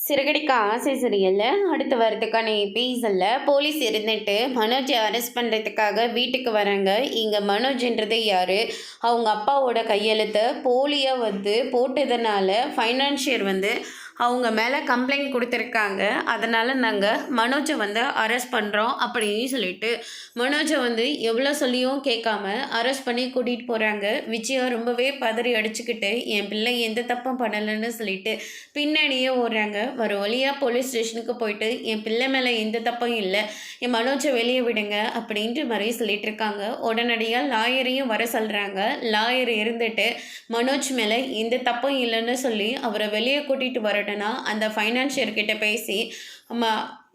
சிறகடிக்க ஆசை சீரியல்ல அடுத்து வரதுக்கான எபிசோட்ல போலீஸ் இருந்துட்டு மனோஜை அரெஸ்ட் பண்ணுறதுக்காக வீட்டுக்கு வராங்க. இங்கே மனோஜ்ன்றது யார், அவங்க அப்பாவோட கையெழுத்தை போலியாக போட்டதுனால ஃபைனான்ஷியர் அவங்க மேலே கம்ப்ளைண்ட் கொடுத்துருக்காங்க. அதனால் நாங்கள் மனோஜை அரெஸ்ட் பண்ணுறோம் அப்படின்னு சொல்லிட்டு மனோஜை எவ்வளோ சொல்லியும் கேட்காம அரெஸ்ட் பண்ணி கூட்டிகிட்டு போகிறாங்க. விஜயா ரொம்பவே பதறி அடிச்சுக்கிட்டு என் பிள்ளை எந்த தப்பும் பண்ணலைன்னு சொல்லிட்டு பின்னாடியே ஓடுறாங்க. ஒரு வழியாக போலீஸ் ஸ்டேஷனுக்கு போயிட்டு என் பிள்ளை மேலே எந்த தப்பும் இல்லை, என் மனோஜை வெளியே விடுங்க அப்படின்ட்டு மாதிரி சொல்லிட்டு இருக்காங்க. உடனடியாக லாயரையும் வர சொல்கிறாங்க. லாயர் இருந்துட்டு மனோஜ் மேலே எந்த தப்பும் இல்லைன்னு சொல்லி அவரை வெளியே கூட்டிகிட்டு வரட்டும், அந்த ஃபைனான்ஷியர்கிட்ட பேசி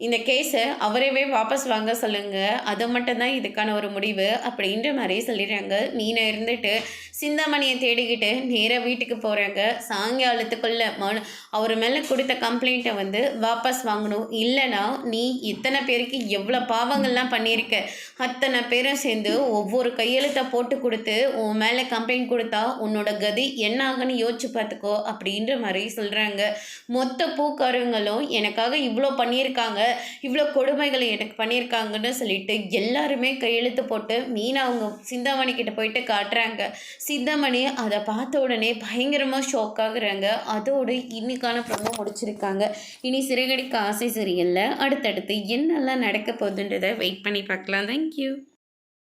இந்த கேஸை அவரவே வாபஸ் வாங்க சொல்லுங்கள், அது மட்டும்தான் இதுக்கான ஒரு முடிவு அப்படின்ற மாதிரி சொல்லிடுறாங்க. மீனை இருந்துட்டு சிந்தாமணியை தேடிக்கிட்டு நேராக வீட்டுக்கு போகிறாங்க. சாயங்காலத்துக்குள்ளே அவர் மேலே கொடுத்த கம்ப்ளைண்ட்டை வாபஸ் வாங்கணும். இல்லைனா நீ இத்தனை பேருக்கு எவ்வளோ பாவங்கள்லாம் பண்ணியிருக்க, அத்தனை பேரும் சேர்ந்து ஒவ்வொரு கையெழுத்தை போட்டு கொடுத்து உன் மேலே கம்ப்ளைண்ட் கொடுத்தா உன்னோட கதி என்ன ஆகுன்னு யோசிச்சு பார்த்துக்கோ அப்படின்ற மாதிரி சொல்கிறாங்க. மொத்த பூக்காரங்களும் எனக்காக இவ்வளோ பண்ணியிருக்காங்க, இவ்வளோ கொடுமைகளை எனக்கு பண்ணியிருக்காங்கன்னு சொல்லிட்டு எல்லாருமே கையெழுத்து போட்டு மீனா அவங்க சிந்தாமணி கிட்ட போயிட்டு காட்டுறாங்க. சிந்தாமணி அதை பார்த்த உடனே பயங்கரமாக ஷாக் ஆகுறாங்க. அதோடு இன்னைக்கான ப்ரோமோ முடிச்சிருக்காங்க. இனி சிறகடிக்க ஆசை சீரியல்ல அடுத்தடுத்து என்னெல்லாம் நடக்க போகுதுன்றதை வெயிட் பண்ணி பார்க்கலாம். தேங்க்யூ.